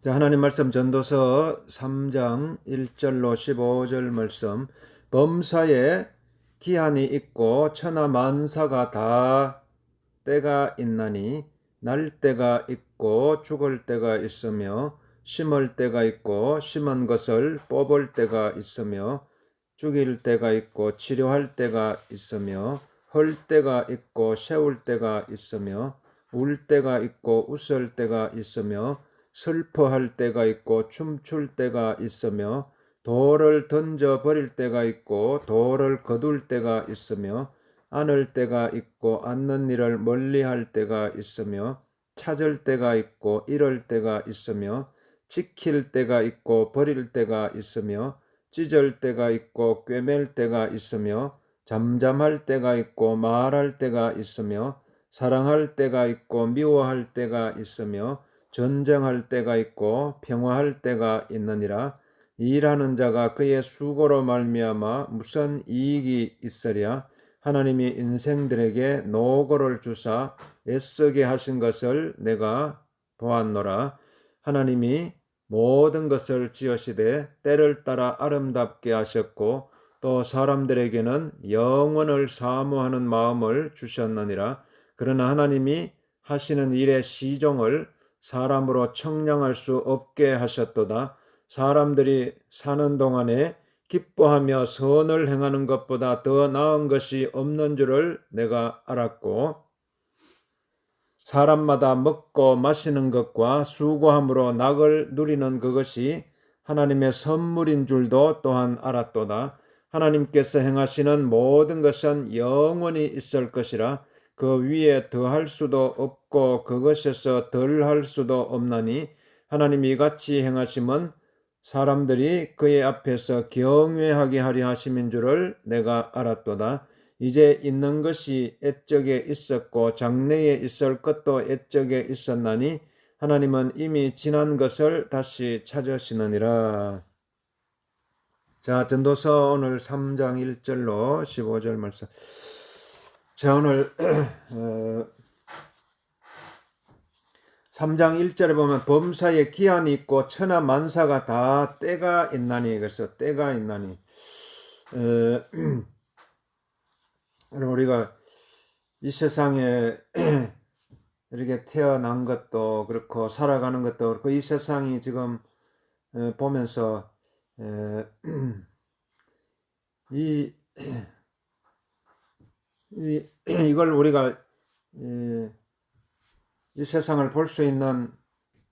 자, 하나님 말씀 전도서 3장 1절로 15절 말씀. 범사에 기한이 있고 천하 만사가 다 때가 있나니 날 때가 있고 죽을 때가 있으며 심을 때가 있고 심은 것을 뽑을 때가 있으며 죽일 때가 있고 치료할 때가 있으며 헐 때가 있고 세울 때가 있으며 울 때가 있고 웃을 때가 있으며 슬퍼할 때가 있고 춤출 때가 있으며 돌을 던져 버릴 때가 있고 돌을 거둘 때가 있으며 안을 때가 있고 앉는 일을 멀리할 때가 있으며 찾을 때가 있고 잃을 때가 있으며 지킬 때가 있고 버릴 때가 있으며 찢을 때가 있고 꿰맬 때가 있으며 잠잠할 때가 있고 말할 때가 있으며 사랑할 때가 있고 미워할 때가 있으며 전쟁할 때가 있고 평화할 때가 있느니라. 일하는 자가 그의 수고로 말미암아 무슨 이익이 있으랴. 하나님이 인생들에게 노고를 주사 애쓰게 하신 것을 내가 보았노라. 하나님이 모든 것을 지으시되 때를 따라 아름답게 하셨고 또 사람들에게는 영원을 사모하는 마음을 주셨느니라. 그러나 하나님이 하시는 일의 시종을 사람으로 청량할 수 없게 하셨도다. 사람들이 사는 동안에 기뻐하며 선을 행하는 것보다 더 나은 것이 없는 줄을 내가 알았고 사람마다 먹고 마시는 것과 수고함으로 낙을 누리는 그것이 하나님의 선물인 줄도 또한 알았도다. 하나님께서 행하시는 모든 것은 영원히 있을 것이라. 그 위에 더할 수도 없고 그것에서 덜할 수도 없나니 하나님이 이같이 행하심은 사람들이 그의 앞에서 경외하게 하려 하심인 줄을 내가 알았도다. 이제 있는 것이 옛적에 있었고 장래에 있을 것도 옛적에 있었나니 하나님은 이미 지난 것을 다시 찾으시느니라. 자, 전도서 오늘 3장 1절로 15절 말씀. 자, 오늘 3장 1절에 보면 범사에 기한이 있고 천하 만사가 다 때가 있나니, 그래서 때가 있나니 우리가 이 세상에 이렇게 태어난 것도 그렇고 살아가는 것도 그렇고 이 세상이 지금 보면서 이 이걸 우리가 이 세상을 볼 수 있는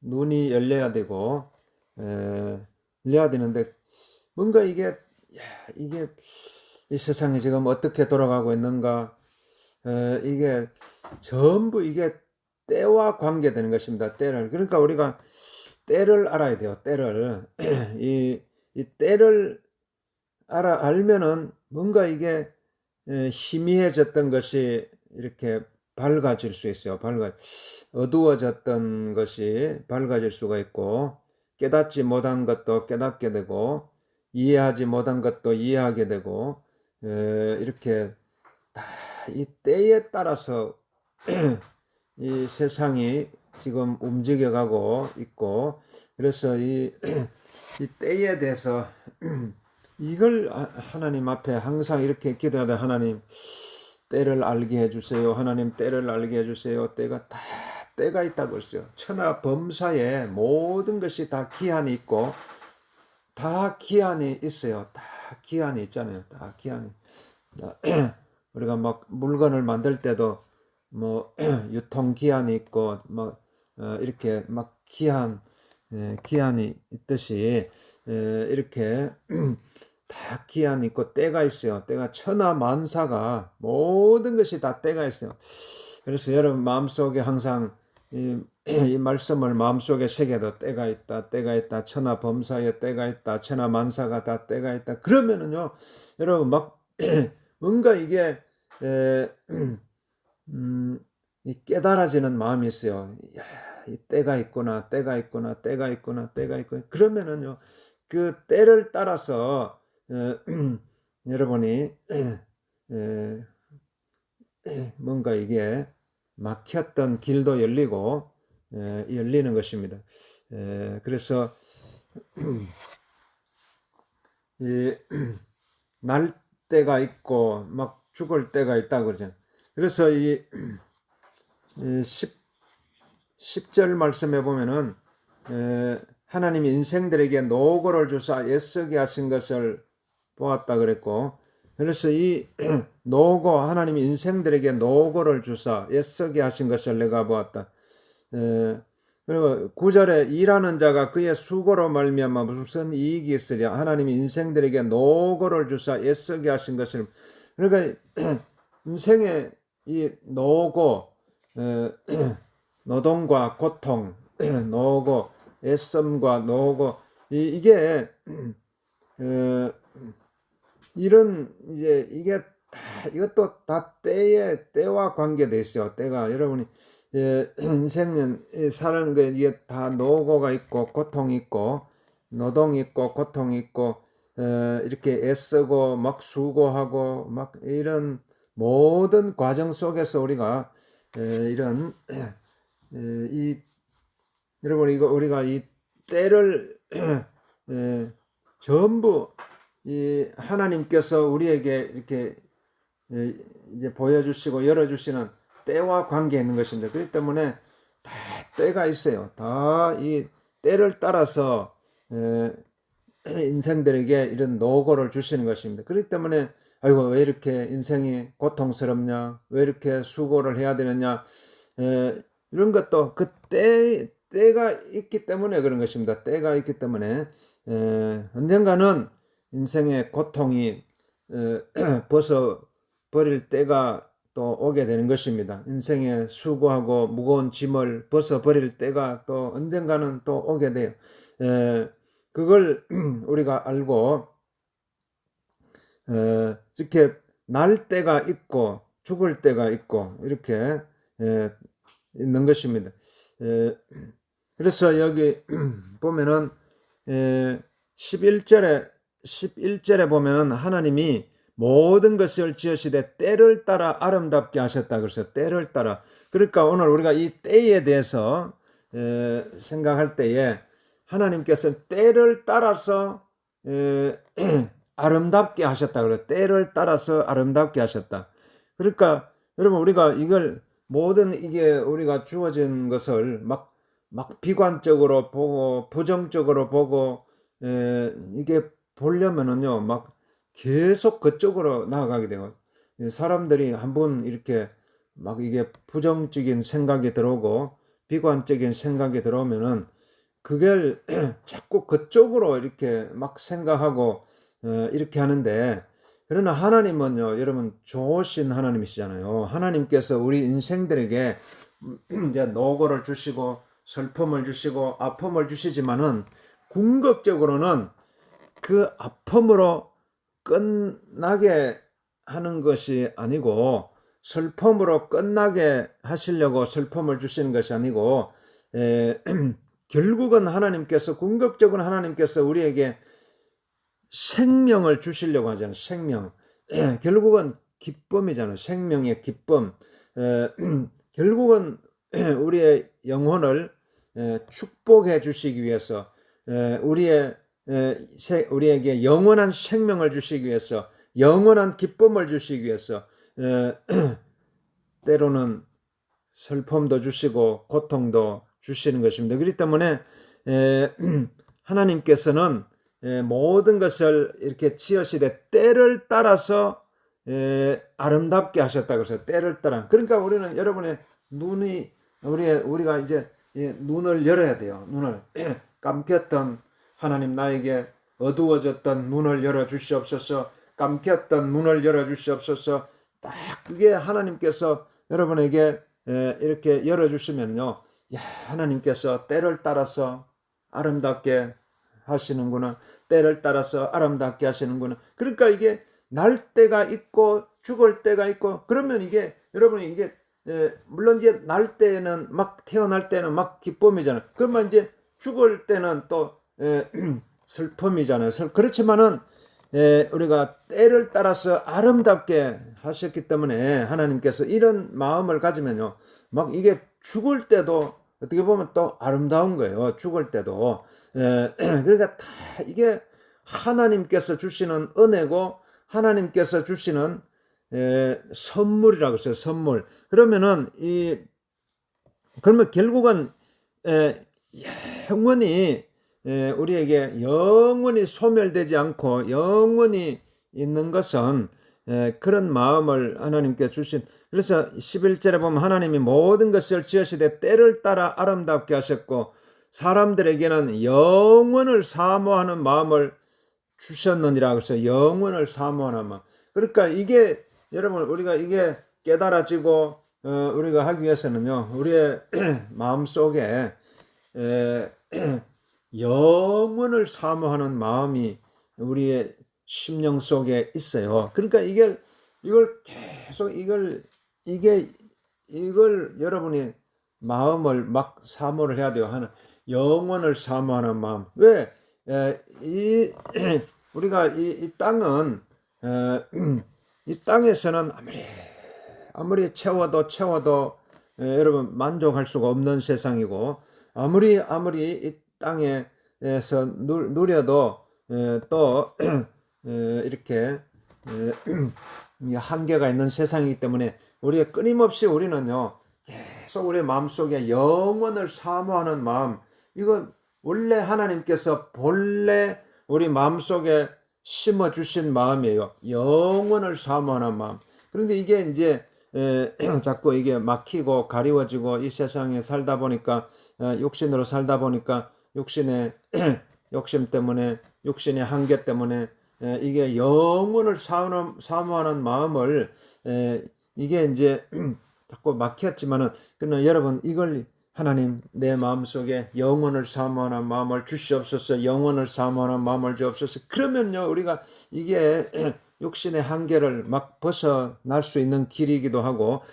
눈이 열려야 되고 열려야 되는데 뭔가 이게 이 세상이 지금 어떻게 돌아가고 있는가 이게 전부 이게 때와 관계되는 것입니다. 때를 그러니까 우리가 때를 알아야 돼요. 때를 이 때를 알면은 뭔가 이게 희미해졌던 것이 이렇게 밝아질 수 있어요. 어두워졌던 것이 밝아질 수가 있고 깨닫지 못한 것도 깨닫게 되고 이해하지 못한 것도 이해하게 되고 이렇게 다 이 때에 따라서 이 세상이 지금 움직여가고 있고 그래서 이 때에 대해서 이걸 하나님 앞에 항상 이렇게 기도하다 하나님 때를 알게 해주세요. 하나님 때를 알게 해주세요. 때가 있다고 했어요. 천하 범사에 모든 것이 다 기한이 있고 다 기한이 있어요. 다 기한이 있잖아요. 다 기한이. 우리가 막 물건을 만들 때도 뭐 유통 기한이 있고 뭐 이렇게 막 기한이 있듯이 이렇게 다 기한이 있고 때가 있어요. 때가 천하 만사가 모든 것이 다 때가 있어요. 그래서 여러분 마음속에 항상 이 말씀을 마음속에 새겨도 때가 있다, 때가 있다, 천하 범사에 때가 있다, 천하 만사가 다 때가 있다. 그러면은요, 여러분 막 뭔가 이게 이 깨달아지는 마음이 있어요. 야, 이 때가 있구나, 때가 있구나, 때가 있구나, 때가 있구나. 그러면은요, 그 때를 따라서 여러분이 뭔가 이게 막혔던 길도 열리고 열리는 것입니다. 그래서 이 날 때가 있고 막 죽을 때가 있다 그러죠. 그래서 이 10절 말씀에 보면은 하나님이 인생들에게 노고를 주사 애쓰게 하신 것을 보았다 그랬고, 그래서 이 노고, 하나님이 인생들에게 노고를 주사 애쓰게 하신 것을 내가 보았다. 그리고 9절에 일하는 자가 그의 수고로 말미암아 무슨 이익이 있으랴. 하나님이 인생들에게 노고를 주사 애쓰게 하신 것을. 그러니까 인생의 이 노고, 노동과 고통, 노고, 애씀과 노고, 이게 이런 이제 이게 다 이것도 다 때와 관계돼 있어요. 때가 여러분이 인생은 사는 게 이게 다 노고가 있고 고통이 있고 노동이 있고 고통이 있고 이렇게 애쓰고 막 수고하고 막 이런 모든 과정 속에서 우리가 이런 여러분 이거 우리가 이 때를 전부 이 하나님께서 우리에게 이렇게 이제 보여주시고 열어주시는 때와 관계 있는 것입니다. 그렇기 때문에 다 때가 있어요. 다 이 때를 따라서 인생들에게 이런 노고를 주시는 것입니다. 그렇기 때문에 아이고 왜 이렇게 인생이 고통스럽냐, 왜 이렇게 수고를 해야 되느냐, 이런 것도 그 때가 있기 때문에 그런 것입니다. 때가 있기 때문에 언젠가는 인생의 고통이 벗어버릴 때가 또 오게 되는 것입니다. 인생의 수고하고 무거운 짐을 벗어버릴 때가 또 언젠가는 또 오게 돼요. 그걸 우리가 알고 이렇게 날 때가 있고 죽을 때가 있고 이렇게 있는 것입니다. 그래서 여기 보면은 11절에 보면은 하나님이 모든 것을 지으시되 때를 따라 아름답게 하셨다. 그래서 때를 따라. 그러니까 오늘 우리가 이 때에 대해서 생각할 때에 하나님께서 때를 따라서 아름답게 하셨다. 그래서 때를 따라서 아름답게 하셨다. 그러니까 여러분 우리가 이걸 모든 이게 우리가 주어진 것을 막 비관적으로 보고 부정적으로 보고 이게 보려면은요 막 계속 그쪽으로 나아가게 돼요. 사람들이 한번 이렇게 막 이게 부정적인 생각이 들어오고 비관적인 생각이 들어오면은 그걸 자꾸 그쪽으로 이렇게 막 생각하고 이렇게 하는데, 그러나 하나님은요 여러분 좋으신 하나님이시잖아요. 하나님께서 우리 인생들에게 이제 노고를 주시고 슬픔을 주시고 아픔을 주시지만은 궁극적으로는 그 아픔으로 끝나게 하는 것이 아니고 슬픔으로 끝나게 하시려고 슬픔을 주시는 것이 아니고 결국은 하나님께서 궁극적으로 하나님께서 우리에게 생명을 주시려고 하잖아요. 생명. 결국은 기쁨이잖아요. 생명의 기쁨. 결국은 우리의 영혼을 축복해 주시기 위해서 우리에게 영원한 생명을 주시기 위해서 영원한 기쁨을 주시기 위해서 때로는 슬픔도 주시고 고통도 주시는 것입니다. 그렇기 때문에 하나님께서는 모든 것을 이렇게 지으시되 때를 따라서 아름답게 하셨다. 그래서 때를 따라. 그러니까 우리는 여러분의 눈이 우리가 이제 눈을 열어야 돼요. 눈을 감겼던 하나님 나에게 어두워졌던 눈을 열어 주시옵소서. 감겼던 눈을 열어 주시옵소서. 딱 그게 하나님께서 여러분에게 이렇게 열어 주시면요. 야, 하나님께서 때를 따라서 아름답게 하시는구나. 때를 따라서 아름답게 하시는구나. 그러니까 이게 날 때가 있고 죽을 때가 있고, 그러면 이게 여러분이 이게 물론 이제 날 때는 막 태어날 때는 막 기쁨이잖아요. 그러면 이제 죽을 때는 또 슬픔이잖아요. 그렇지만은 우리가 때를 따라서 아름답게 하셨기 때문에 하나님께서 이런 마음을 가지면요 막 이게 죽을 때도 어떻게 보면 또 아름다운 거예요. 죽을 때도. 그러니까 다 이게 하나님께서 주시는 은혜고 하나님께서 주시는 선물이라고 했어요. 선물. 그러면 결국은 영원히 우리에게 영원히 소멸되지 않고 영원히 있는 것은 그런 마음을 하나님께 주신. 그래서 11절에 보면 하나님이 모든 것을 지으시되 때를 따라 아름답게 하셨고 사람들에게는 영원을 사모하는 마음을 주셨느니라. 그래서 영원을 사모하는 마음. 그러니까 이게 여러분 우리가 이게 깨달아지고 우리가 하기 위해서는요, 우리의 마음속에 영원을 사모하는 마음이 우리의 심령 속에 있어요. 그러니까 이걸 계속 이걸 여러분이 마음을 막 사모를 해야 돼요. 하는 영원을 사모하는 마음. 왜? 우리가 이 땅은 이 땅에서는 아무리 채워도 여러분 만족할 수가 없는 세상이고 아무리 이 땅에서 누려도 또 이렇게 한계가 있는 세상이기 때문에 우리가 끊임없이 우리는요 계속 우리 마음속에 영원을 사모하는 마음, 이거 원래 하나님께서 본래 우리 마음속에 심어주신 마음이에요. 영원을 사모하는 마음. 그런데 이게 이제 자꾸 이게 막히고 가리워지고 이 세상에 살다 보니까 육신으로 살다 보니까 육신의 욕심 때문에 육신의 한계 때문에 이게 영원을 사모하는 마음을 이게 이제 자꾸 막혔지만은 그러나 여러분 이걸 하나님 내 마음속에 영원을 사모하는 마음을 주시옵소서. 영원을 사모하는 마음을 주옵소서. 그러면요 우리가 이게 육신의 한계를 막 벗어날 수 있는 길이기도 하고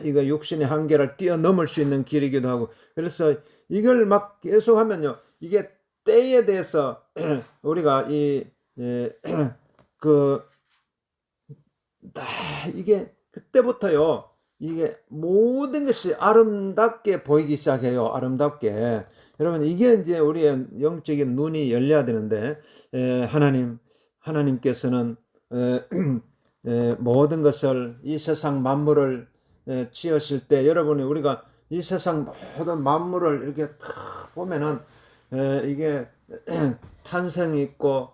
이거 육신의 한계를 뛰어넘을 수 있는 길이기도 하고, 그래서 이걸 막 계속하면요 이게 때에 대해서 우리가 이게 그때부터요 이게 모든 것이 아름답게 보이기 시작해요. 아름답게. 여러분 이게 이제 우리의 영적인 눈이 열려야 되는데 하나님께서는 모든 것을 이 세상 만물을 지으실 때 여러분이 우리가 이 세상 모든 만물을 이렇게 탁 보면은 이게 탄생이 있고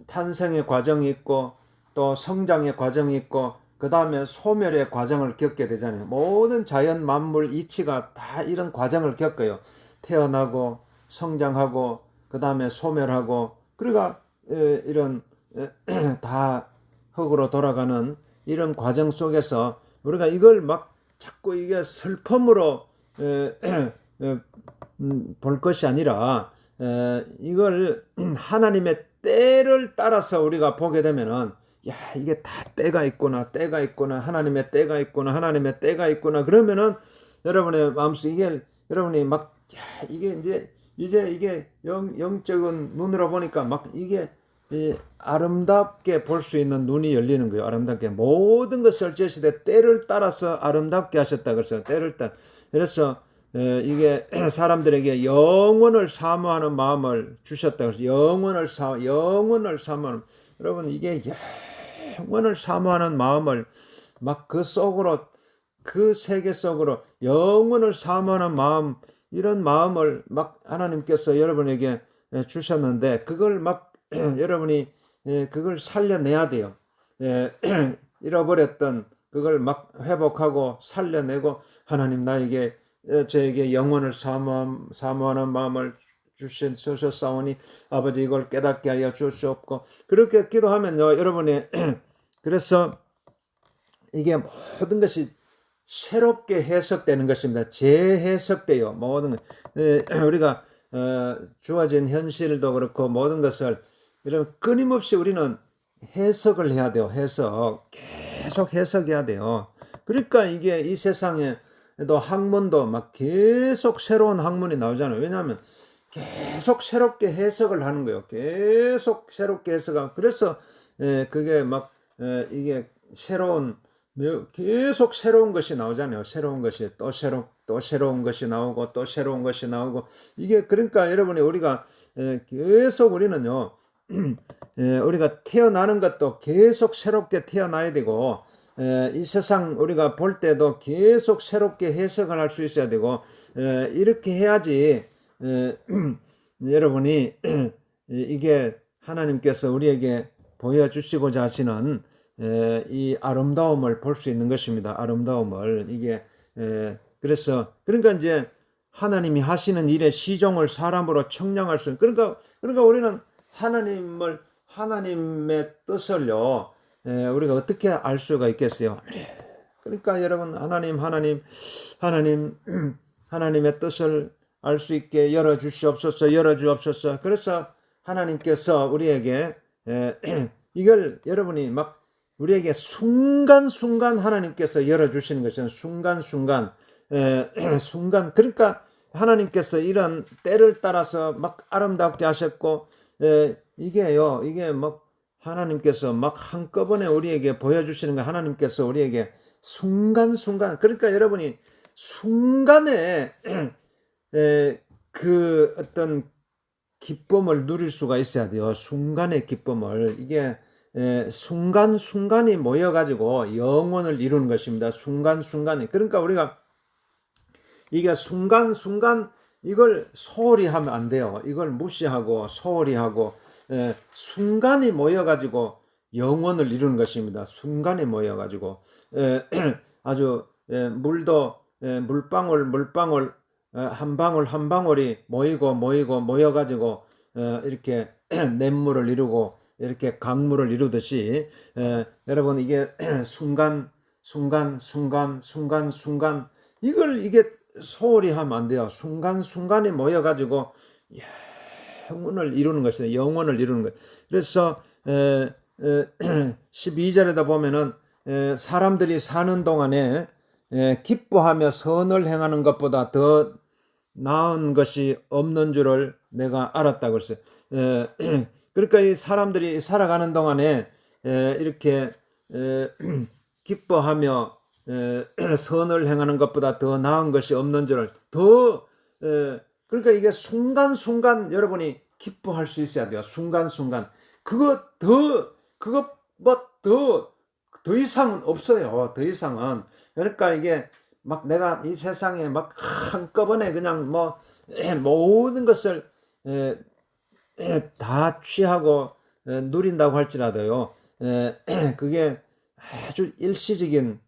탄생의 과정이 있고 또 성장의 과정이 있고 그 다음에 소멸의 과정을 겪게 되잖아요. 모든 자연 만물 이치가 다 이런 과정을 겪어요. 태어나고 성장하고 그 다음에 소멸하고 그러니까 이런 다 흙으로 돌아가는 이런 과정 속에서 우리가 이걸 막 자꾸 이게 슬픔으로 볼 것이 아니라 이걸 하나님의 때를 따라서 우리가 보게 되면은 야 이게 다 때가 있구나 하나님의 때가 있구나 그러면은 여러분의 마음속 이게 여러분이 막 야 이게 이제 이게 영적인 눈으로 보니까 막 이게 아름답게 볼 수 있는 눈이 열리는 거예요. 아름답게 모든 것을 지으시되 때를 따라서 아름답게 하셨다 그래서 때를 따라. 그래서 이게 사람들에게 영원을 사모하는 마음을 주셨다 그래서 영원을 사모하는. 여러분 이게 영원을 사모하는 마음을 막 그 속으로 그 세계 속으로 영원을 사모하는 마음, 이런 마음을 막 하나님께서 여러분에게 주셨는데 그걸 막 여러분이 그걸 살려내야 돼요. 잃어버렸던 그걸 막 회복하고 살려내고 하나님 나에게 저에게 영원을 사모하는 마음을 주셨사오니 아버지 이걸 깨닫게 하여 주시옵고 그렇게 기도하면요 여러분이 그래서 이게 모든 것이 새롭게 해석되는 것입니다. 재해석돼요. 모든 것. 우리가 주어진 현실도 그렇고 모든 것을 여러분 끊임없이 우리는 해석을 해야 돼요. 계속 해석해야 돼요. 그러니까 이게 이 세상에도 학문도 막 계속 새로운 학문이 나오잖아요. 왜냐하면 계속 새롭게 해석을 하는 거예요. 계속 새롭게 해석하고 그래서 그게 막 이게 계속 새로운 것이 나오잖아요. 새로운 것이 또 또 새로운 것이 나오고 또 새로운 것이 나오고 이게 그러니까 여러분이 우리가 계속 우리는요 우리가 태어나는 것도 계속 새롭게 태어나야 되고 이 세상 우리가 볼 때도 계속 새롭게 해석을 할 수 있어야 되고 이렇게 해야지 여러분이 이게 하나님께서 우리에게 보여주시고자 하시는 이 아름다움을 볼 수 있는 것입니다. 아름다움을 이게 그래서 그러니까 이제 하나님이 하시는 일의 시종을 사람으로 청량할 수 그러니까 우리는 하나님의 뜻을요 우리가 어떻게 알 수가 있겠어요? 그러니까 여러분 하나님의 뜻을 알 수 있게 열어주옵소서. 그래서 하나님께서 우리에게 이걸 여러분이 막 우리에게 순간순간 하나님께서 열어주시는 것은 순간 그러니까 하나님께서 이런 때를 따라서 막 아름답게 하셨고 이게 막 하나님께서 막 한꺼번에 우리에게 보여주시는 거 하나님께서 우리에게 순간순간 그러니까 여러분이 순간에 그 어떤 기쁨을 누릴 수가 있어야 돼요. 순간의 기쁨을 이게 순간순간이 모여가지고 영혼을 이루는 것입니다. 순간순간이 그러니까 우리가 이게 순간순간 이걸 소홀히 하면 안 돼요. 이걸 무시하고 소홀히 하고 순간이 모여가지고 영혼을 이루는 것입니다. 순간이 모여가지고 아주 물도 물방울 한 방울이 모여가지고 이렇게 냇물을 이루고 이렇게 강물을 이루듯이 여러분 이게 순간 이걸 이게 소홀히 하면 안 돼요. 순간이 모여가지고 영혼을 이루는 것이에요. 영혼을 이루는 것. 그래서 12절에다 보면은 사람들이 사는 동안에 기뻐하며 선을 행하는 것보다 더 나은 것이 없는 줄을 내가 알았다고 그랬어요. 그러니까 이 사람들이 살아가는 동안에 이렇게 기뻐하며 선을 행하는 것보다 더 나은 것이 없는 줄을 그러니까 이게 순간순간 여러분이 기뻐할 수 있어야 돼요. 순간순간 그것 더 이상은 없어요. 더 이상은 그러니까 이게 막 내가 이 세상에 막 한꺼번에 그냥 뭐 모든 것을 다 취하고 누린다고 할지라도요 그게 아주 일시적인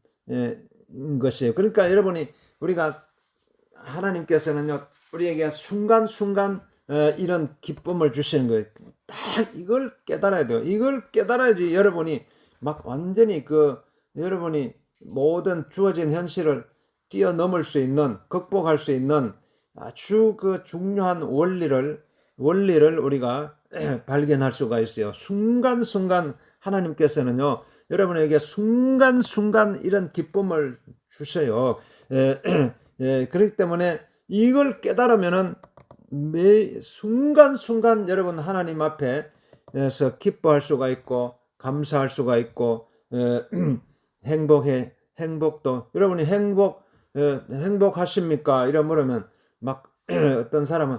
것이에요. 그러니까 여러분이 우리가 하나님께서는요 우리에게 순간순간 이런 기쁨을 주시는 거예요. 딱 이걸 깨달아야 돼요. 이걸 깨달아야지 여러분이 막 완전히 여러분이 모든 주어진 현실을 뛰어넘을 수 있는 극복할 수 있는 아주 중요한 원리를 우리가 발견할 수가 있어요. 순간순간 하나님께서는요 여러분에게 순간순간 이런 기쁨을 주셔요. 그렇기 때문에 이걸 깨달으면은 매 순간순간 여러분 하나님 앞에서 기뻐할 수가 있고 감사할 수가 있고 행복도 여러분이 행복하십니까? 이러 물으면 막 어떤 사람은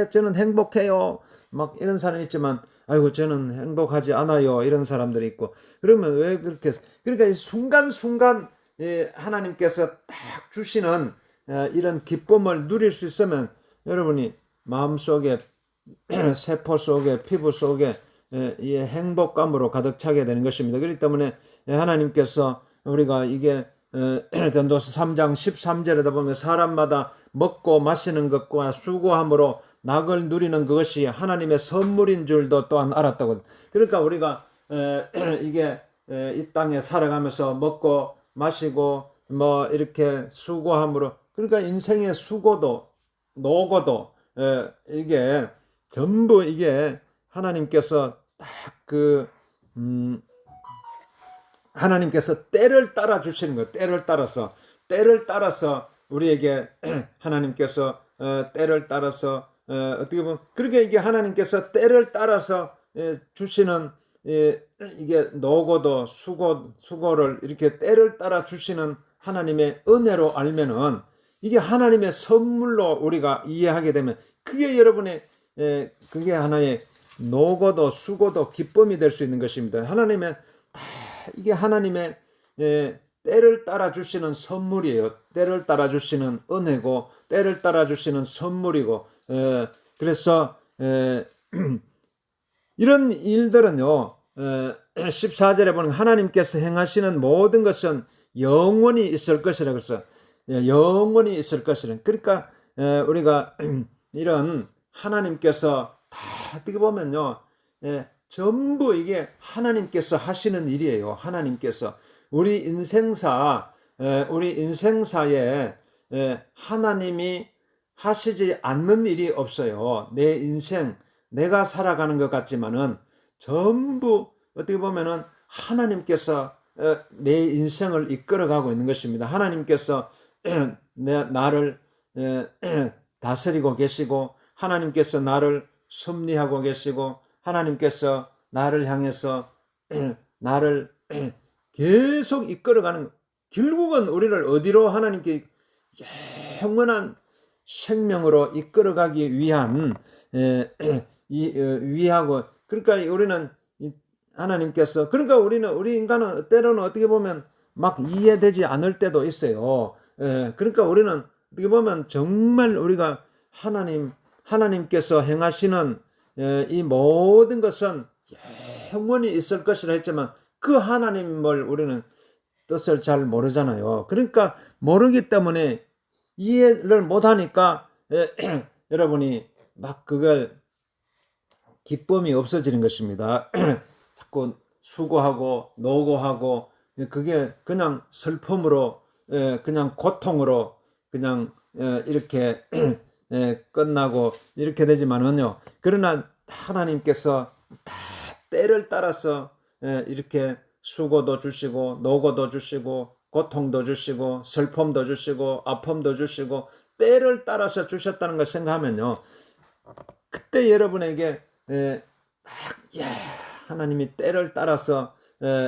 저는 행복해요. 막 이런 사람이 있지만 아이고 저는 행복하지 않아요. 이런 사람들이 있고 그러면 왜 그렇게 그러니까 이 순간순간 하나님께서 딱 주시는 이런 기쁨을 누릴 수 있으면 여러분이 마음속에 세포 속에 피부 속에 이 행복감으로 가득 차게 되는 것입니다. 그렇기 때문에 하나님께서 우리가 이게 전도서 3장 13절에다 보면 사람마다 먹고 마시는 것과 수고함으로 낙을 누리는 그것이 하나님의 선물인 줄도 또한 알았다고. 그러니까 우리가 이게 이 땅에 살아가면서 먹고 마시고 뭐 이렇게 수고함으로 그러니까 인생의 수고도 노고도 이게 전부 이게 하나님께서 딱 하나님께서 때를 따라 주시는 거예요. 때를 따라서 우리에게 하나님께서 때를 따라서 어떻게 보면 그렇게 이게 하나님께서 때를 따라서 주시는 이게 노고도 수고를 이렇게 때를 따라 주시는 하나님의 은혜로 알면은 이게 하나님의 선물로 우리가 이해하게 되면 그게 여러분의 그게 하나의 노고도 수고도 기쁨이 될 수 있는 것입니다. 하나님의 이게 하나님의 때를 따라 주시는 선물이에요. 때를 따라 주시는 은혜고 때를 따라 주시는 선물이고 그래서 이런 일들은요 14절에 보면 하나님께서 행하시는 모든 것은 영원히 있을 것이라 그래서 영원히 있을 것이라. 그러니까 우리가 이런 하나님께서 다 어떻게 보면요 전부 이게 하나님께서 하시는 일이에요. 하나님께서 우리 인생사에 하나님이 하시지 않는 일이 없어요. 내 인생 내가 살아가는 것 같지만은 전부 어떻게 보면은 하나님께서 내 인생을 이끌어가고 있는 것입니다. 하나님께서 나를 다스리고 계시고 하나님께서 나를 섭리하고 계시고 하나님께서 나를 향해서 나를 계속 이끌어가는, 결국은 우리를 어디로 하나님께 영원한 생명으로 이끌어가기 위한 위하고, 그러니까 우리는 하나님께서, 그러니까 우리 인간은 때로는 어떻게 보면 막 이해되지 않을 때도 있어요. 그러니까 우리는 어떻게 보면 정말 우리가 하나님께서 행하시는 이 모든 것은 영원히 있을 것이라 했지만 그 하나님을 우리는 뜻을 잘 모르잖아요. 그러니까 모르기 때문에 이해를 못하니까 여러분이 막 그걸 기쁨이 없어지는 것입니다. 자꾸 수고하고 노고하고 그게 그냥 슬픔으로 그냥 고통으로 그냥 이렇게 끝나고 이렇게 되지만은요. 그러나 하나님께서 다 때를 따라서 이렇게 수고도 주시고 노고도 주시고 고통도 주시고 슬픔도 주시고 아픔도 주시고 때를 따라서 주셨다는 걸 생각하면요. 그때 여러분에게 하나님이 때를 따라서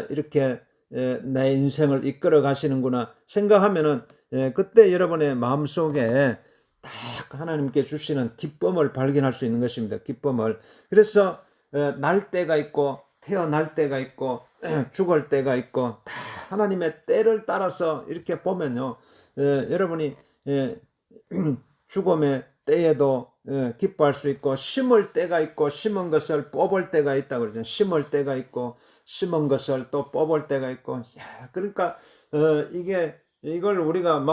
이렇게 내 인생을 이끌어 가시는구나 생각하면은 그때 여러분의 마음속에 딱 하나님께 주시는 기쁨을 발견할 수 있는 것입니다. 기쁨을. 그래서 날 때가 있고 태어날 때가 있고 죽을 때가 있고 다 하나님의 때를 따라서 이렇게 보면요. 여러분이 죽음의 때에도 기뻐할 수 있고 심을 때가 있고 심은 것을 뽑을 때가 있다고 그러죠. 심을 때가 있고 심은 것을 또 뽑을 때가 있고. 그러니까 이걸 우리가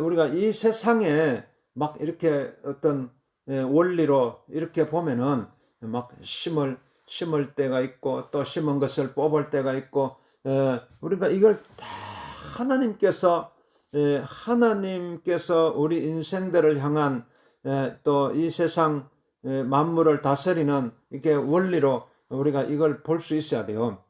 우리가 이 세상에 막 이렇게 어떤 원리로 이렇게 보면은 막 심을 때가 있고 또 심은 것을 뽑을 때가 있고 우리가 이걸 다 하나님께서 우리 인생들을 향한 또 이 세상 만물을 다스리는 이렇게 원리로 우리가 이걸 볼 수 있어야 돼요.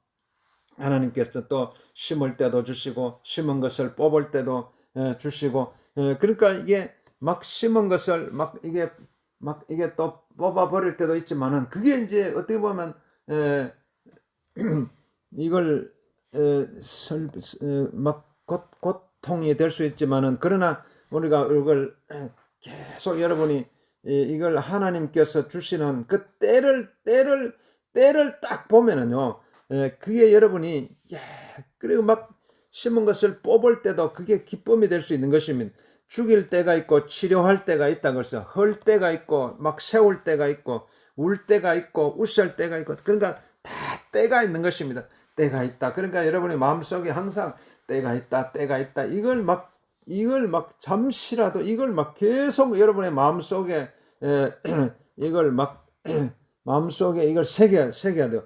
하나님께서 또 심을 때도 주시고 심은 것을 뽑을 때도 주시고 그러니까 이게 막 심은 것을 이게 또 뽑아 버릴 때도 있지만은 그게 이제 어떻게 보면 이걸 막 고통이 될 수 있지만은 그러나 우리가 이걸 계속 여러분이 이걸 하나님께서 주시는 그 때를 딱 보면은요 그게 여러분이 그리고 막 심은 것을 뽑을 때도 그게 기쁨이 될 수 있는 것입니다. 죽일 때가 있고 치료할 때가 있다 그래서 헐 때가 있고 막 세울 때가 있고 울 때가 있고 웃을 때가 있고 그러니까 다 때가 있는 것입니다. 때가 있다. 그러니까 여러분의 마음속에 항상 때가 있다. 이걸 막 잠시라도 이걸 막 계속 여러분의 마음속에 이걸 막 마음속에 이걸 새겨야 돼요.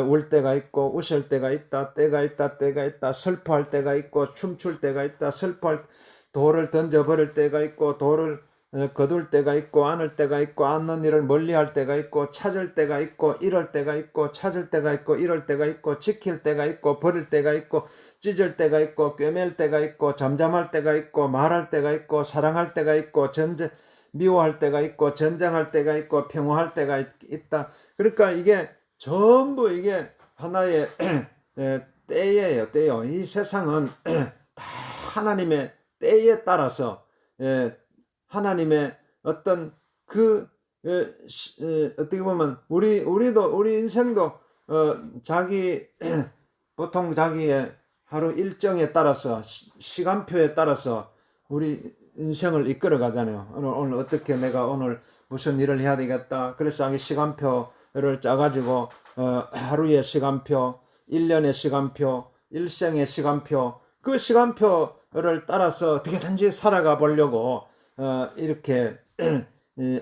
울 때가 있고 웃을 때가 있다. 때가 있다. 슬퍼할 때가 있고 춤출 때가 있다. 돌을 던져버릴 때가 있고 돌을 거둘 때가 있고 안을 때가 있고 안는 일을 멀리할 때가 있고 찾을 때가 있고 이럴 때가 있고 찾을 때가 있고 이럴 때가 있고 지킬 때가 있고 버릴 때가 있고 찢을 때가 있고 꿰맬 때가 있고 잠잠할 때가 있고 말할 때가 있고 사랑할 때가 있고 미워할 때가 있고 전쟁할 때가 있고 평화할 때가 있다. 그러니까 이게 전부 이게 하나의 때예요. 이 세상은 다 하나님의 때에 따라서 하나님의 어떤 그 어떻게 보면 우리 인생도 자기 보통 자기의 하루 일정에 따라서 시간표에 따라서 우리 인생을 이끌어 가잖아요. 오늘 어떻게 내가 오늘 무슨 일을 해야 되겠다. 그래서 자기 시간표를 짜가지고 하루의 시간표, 1년의 시간표, 일생의 시간표, 그 시간표를 따라서 어떻게든지 살아가 보려고 이렇게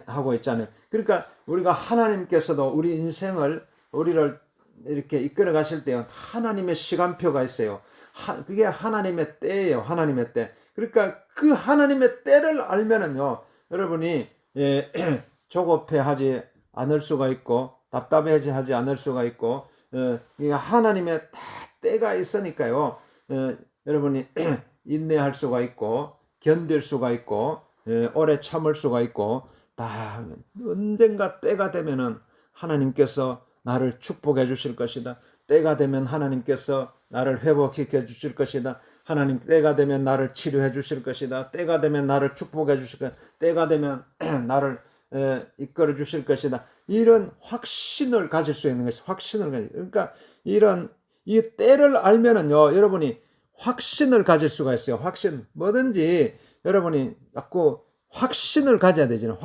하고 있잖아요. 그러니까 우리가 하나님께서도 우리 인생을 우리를 이렇게 이끌어 가실 때 하나님의 시간표가 있어요. 그게 하나님의 때예요. 하나님의 때. 그러니까 그 하나님의 때를 알면은요, 여러분이 조급해하지 않을 수가 있고 답답해하지 않을 수가 있고 하나님의 다 때가 있으니까요. 여러분이 인내할 수가 있고 견딜 수가 있고 오래 참을 수가 있고 다 언젠가 때가 되면은 하나님께서 나를 축복해 주실 것이다. 때가 되면 하나님께서 나를 회복시켜 주실 것이다. 하나님 때가 되면 나를 치료해 주실 것이다. 때가 되면 나를 축복해 주실 것이다. 때가 되면 나를 이끌어 주실 것이다. 이런 확신을 가질 수 있는 것이 확신을 가지. 그러니까 이런 이 때를 알면은요, 여러분이 확신을 가질 수가 있어요. 확신 뭐든지 여러분이 자꾸 확신을 가져야 되잖아요.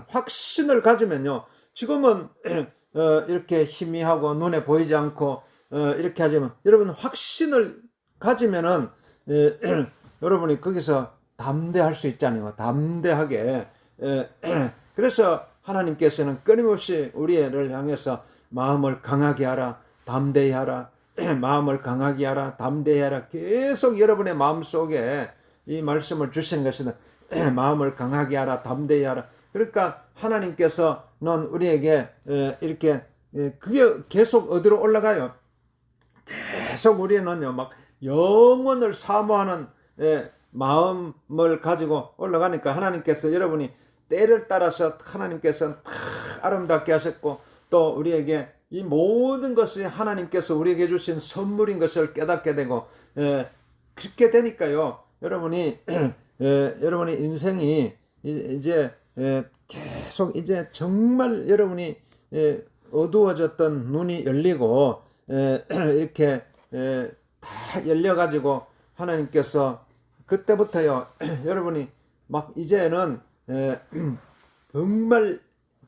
확신을 가지면요, 지금은 이렇게 희미하고 눈에 보이지 않고 이렇게 하지만 여러분 확신을 가지면은 여러분이 거기서 담대할 수 있잖아요. 담대하게. 그래서 하나님께서는 끊임없이 우리를 향해서 마음을 강하게 하라, 담대히 하라, 마음을 강하게 하라, 담대히 하라, 계속 여러분의 마음속에 이 말씀을 주시는 것이다. 마음을 강하게 하라, 담대히 하라. 그러니까 하나님께서는 우리에게 이렇게 그게 계속 어디로 올라가요? 계속 우리는요, 막 영원을 사모하는 마음을 가지고 올라가니까 하나님께서 여러분이 때를 따라서 하나님께서 다 아름답게 하셨고 또 우리에게 이 모든 것이 하나님께서 우리에게 주신 선물인 것을 깨닫게 되고 그렇게 되니까요, 여러분이 여러분의 인생이 이제 계속 이제 정말 여러분이 어두워졌던 눈이 열리고 이렇게 다 열려가지고 하나님께서 그때부터요, 여러분이 막 이제는 정말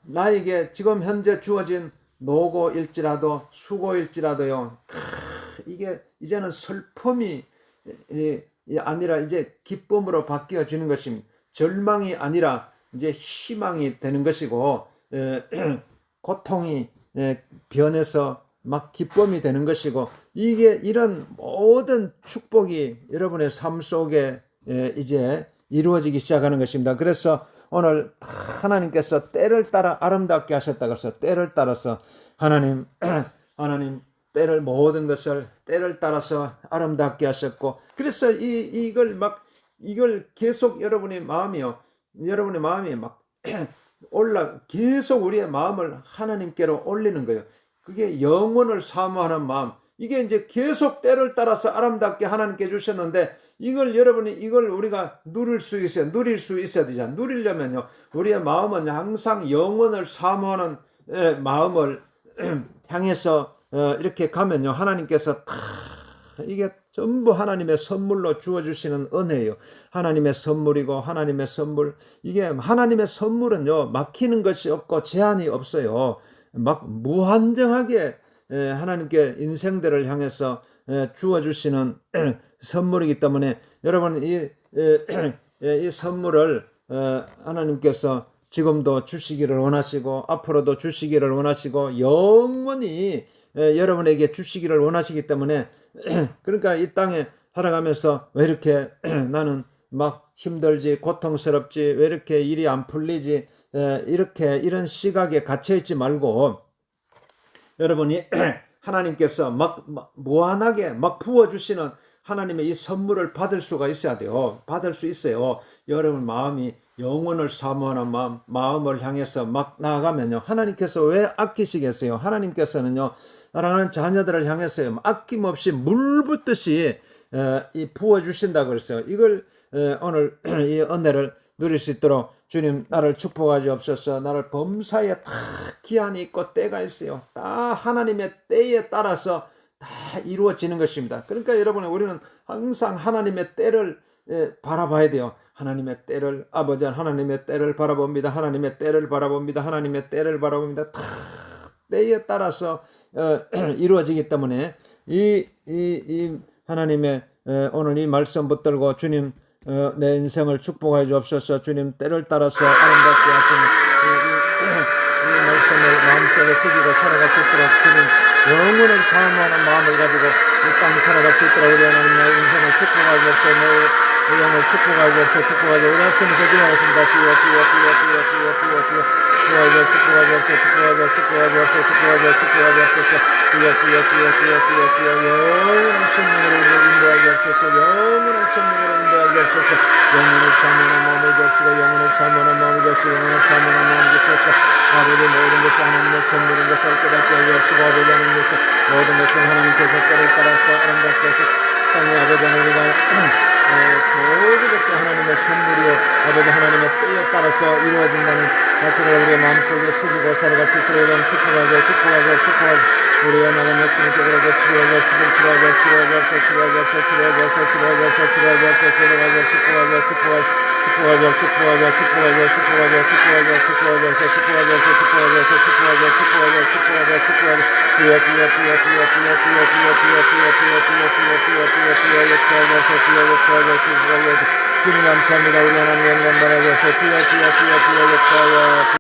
나에게 지금 현재 주어진 노고일지라도 수고일지라도요, 이게 이제는 슬픔이 아니라 이제 기쁨으로 바뀌어지는 것입니다. 절망이 아니라 이제 희망이 되는 것이고 고통이 변해서 막 기쁨이 되는 것이고 이게 이런 모든 축복이 여러분의 삶 속에 이제 이루어지기 시작하는 것입니다. 그래서 오늘 하나님께서 때를 따라 아름답게 하셨다고 해서 때를 따라서 하나님 때를 모든 것을 때를 따라서 아름답게 하셨고 그래서 이걸 계속 여러분의 마음이 막 계속 우리의 마음을 하나님께로 올리는 거예요. 그게 영원을 사모하는 마음. 이게 이제 계속 때를 따라서 아름답게 하나님께 주셨는데 이걸 우리가 누릴 수 있어야 되잖아요. 누리려면요, 우리의 마음은 항상 영원을 사모하는 마음을 향해서 이렇게 가면요, 하나님께서 다 이게 전부 하나님의 선물로 주어주시는 은혜예요. 하나님의 선물이고 하나님의 선물. 이게 하나님의 선물은요, 막히는 것이 없고 제한이 없어요. 막 무한정하게 하나님께 인생들을 향해서 주어주시는 선물이기 때문에 여러분 이 선물을 하나님께서 지금도 주시기를 원하시고 앞으로도 주시기를 원하시고 영원히 여러분에게 주시기를 원하시기 때문에 그러니까 이 땅에 살아가면서 왜 이렇게 나는 막 힘들지 고통스럽지 왜 이렇게 일이 안 풀리지 이런 시각에 갇혀 있지 말고 여러분이 하나님께서 막 무한하게 막 부어주시는 하나님의 이 선물을 받을 수가 있어야 돼요. 받을 수 있어요. 여러분 마음이 영혼을 사모하는 마음을 향해서 막 나아가면요, 하나님께서 왜 아끼시겠어요? 하나님께서는요, 사랑하는 자녀들을 향해서요, 아낌없이 물 붓듯이 부어주신다고 그랬어요. 이걸 오늘 이 은혜를 누릴 수 있도록 주님 나를 축복하시옵소서. 나를 범사에 다 기한이 있고 때가 있어요. 다 하나님의 때에 따라서 다 이루어지는 것입니다. 그러니까 여러분, 우리는 항상 하나님의 때를 바라봐야 돼요. 하나님의 때를, 아버지 하나님의 때를 바라봅니다. 하나님의 때를 바라봅니다. 하나님의 때를 바라봅니다. 다 때에 따라서 이루어지기 때문에 이 하나님의 오늘 이 말씀 붙들고 주님, 내 인생을 축복해 주옵소서. 주님 때를 따라서 아름답게 하시는 이 말씀을 마음속에 새기고 살아갈 수 있도록 주님 영혼을 사모하는 마음을 가지고 이 땅 살아갈 수 있도록 우리 하나님 내 인생을 축복해 주옵소서. 내 영을 축복해 주옵소서. 축복해 주옵소서. 우리 합심에서 기도하겠습니다. 주여 주여 주여 주여 주여 주여 주여 축복해 주옵소서. 축복해 주옵소서. 축복해 주옵소서. 축복해 주옵소서. 축복해 주옵소서. 주여 주여 주여 주여 주여 주여 영원한 생명으로 우리를 인도하여 주옵소서. 영원한 생명으로 인도하여 주옵소서. 영혼을 사모하는 마음을 주옵소서. 영혼을 사모하는 마음을 주옵소서. 영혼을 사모하는 마음을 주옵소서. 아버지 모든 것이 하나님의 선물인 것을 깨닫게 하여 주옵시고 아버지 하나님께서 모든 것을 하나님께서 때를 따라서 아름답게 하시 땅의 아버지 하나님 우리가 모든 것이 하나님의 선물이요 아버지 하나님의 때에 따라서 이루어진다는 사실을 우리의 마음속에 새기고 살아갈 수 있도록 여러분 축복하죠. 축복하죠. 축복하죠. 우리의 나간 역증을 깨달아서 치료하죠. 치료하죠. 치료하죠. 치료하죠. 치료하죠. 치료하죠. 치료하죠. 치료하죠. 축복하죠. 축복하죠. 축복하죠. 축복하죠. 축복하죠. 축복하죠. 축복하죠. 축복하죠. 축복하죠. 축복하죠. 축복하죠. 축복하죠. 축복하죠. 축복하죠. 주여 주여 주여 주여 주여 주여 주여 주여 주여 주여 주여 주여 주여 주여 주여 역사하소서. 주여 역사하소서. 주여 주님 감사합니다. 우리 하나님 영광 받아주옵소서. 주여 주여 주여 주여 역사하여